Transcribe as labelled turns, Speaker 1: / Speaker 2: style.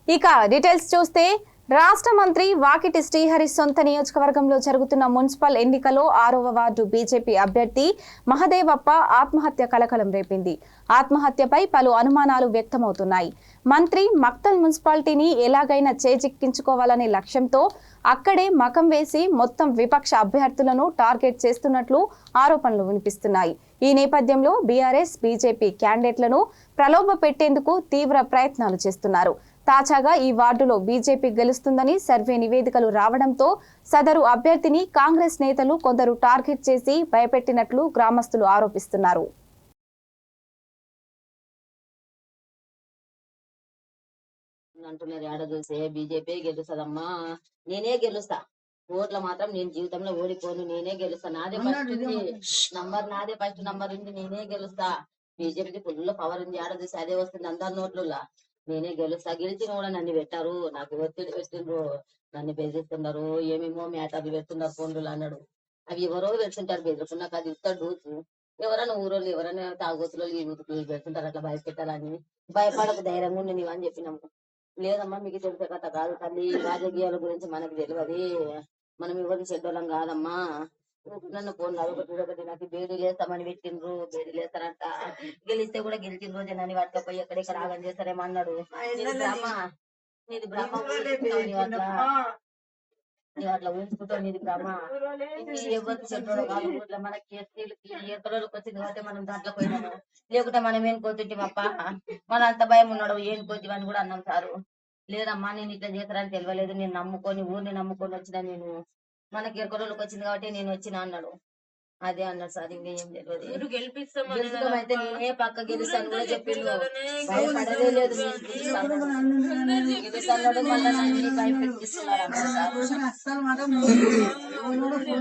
Speaker 1: ఇక డీటెయిల్స్ చూస్తే రాష్ట్ర మంత్రి వాకిటి శ్రీహరి సొంత నియోజకవర్గంలో జరుగుతున్న మున్సిపల్ ఎన్నికలో 6వ వార్డు బీజేపీ అభ్యర్థి మహదేవప్ప ఆత్మహత్య కలకలం రేపింది. ఆత్మహత్యపై పలు అనుమానాలు వ్యక్తమవుతున్నాయి. మంత్రి మక్తల్ మున్సిపాలిటీని ఎలాగైనా చేజిక్కించుకోవాలనే లక్ష్యంతో అక్కడే మకం వేసి మొత్తం విపక్ష అభ్యర్థులను టార్గెట్ చేస్తున్నట్లు ఆరోపణలు వినిపిస్తున్నాయి. ఈ నేపథ్యంలో బీఆర్ఎస్, బీజేపీ క్యాండిడేట్లను ప్రలోభ పెట్టేందుకు తీవ్ర ప్రయత్నాలు చేస్తున్నారు. తాజాగా ఈ వార్డులో బీజేపీ గెలుస్తుందని సర్వే నివేదికలు రావడంతో సదరు అభ్యర్థిని కాంగ్రెస్ నేతలు కొందరు టార్గెట్ చేసి భయపెట్టినట్లు గ్రామస్తులు ఆరోపిస్తున్నారు.
Speaker 2: అంటున్నారు ఏడ చూసే బీజేపీ గెలుస్తుందమ్మా, నేనే గెలుస్తా. ఓట్ల మాత్రం నేను జీవితంలో ఓడిపోను, నేనే గెలుస్తా. నాదే ఫస్ట్ నంబర్ ఉంది, నేనే గెలుస్తా. బీజేపీకి ఫుల్ పవర్ ఉంది, ఏడ చూసి అదే వస్తుంది అందరి నోట్లలో. నేనే గెలుస్తా. గెలిచిన కూడా నన్ను పెట్టారు, నాకు ఒత్తిడి పెట్టిండ్రు, నన్ను బెదిరిస్తున్నారు, ఏమేమో మ్యాటర్లు పెడుతున్నారు ఫోన్లు అన్నాడు. అవి ఎవరో పెడుతుంటారు బెదిరికున్నాక అది ఇస్తాడు డూసు. ఎవరైనా ఊరోళ్ళు ఎవరైనా తాగొత్తులు పెడుతుంటారు అట్లా భయపెట్టాలని. భయపడకు, ధైర్యంగా ఉండి నీవని చెప్పినాము. లేదమ్మా మీకు తెలిసే కథ కాదు తల్లి, రాజకీయాల గురించి మనకు తెలియదు, మనం ఎవరిని చెడ్డోళ్ళం కాదమ్మా. నన్ను ఫోన్ ఒకటి నాకు బేడీ లేస్తామని పెట్టిండ్రు, బేడీ లేస్తారంట. గెలిస్తే కూడా గెలిచిన రోజే నన్ను పట్టుకపోయి ఎక్కడెక్కడ ఆగం చేస్తారేమో అన్నాడు. నీది బ్రహ్మ అట్లా ఊహించుకుంటావు, నీది బ్రహ్మ. ఎవరికి చెడ్డోడు కాదు ఊర్లో మనకి ఎక్కడోళ్ళకి వచ్చింది కాబట్టి మనం దాంట్లో పోయినాము. లేకుంటే మనం ఏం కోతుంటిమప్ప, మన అంత భయం ఉన్నాడు ఏం కోతివని కూడా అన్నాం సారు. లేదమ్మా నేను ఇట్లా చేస్తారని తెలియలేదు, నేను నమ్ముకొని ఊరిని నమ్ముకొని వచ్చిన, నేను మనకి ఎక్కడోళ్ళకి వచ్చింది కాబట్టి నేను వచ్చిన అన్నాడు. అదే అన్నాడు సార్, ఇంకేం తెలియదు. గెలుస్తామైతే నేనే పక్క గెలుస్తాను కూడా చెప్పిండు, భయపడదే లేదు. గెలుస్తాను మళ్ళీ భయపెట్టిస్తున్నారు అన్నారు సార్.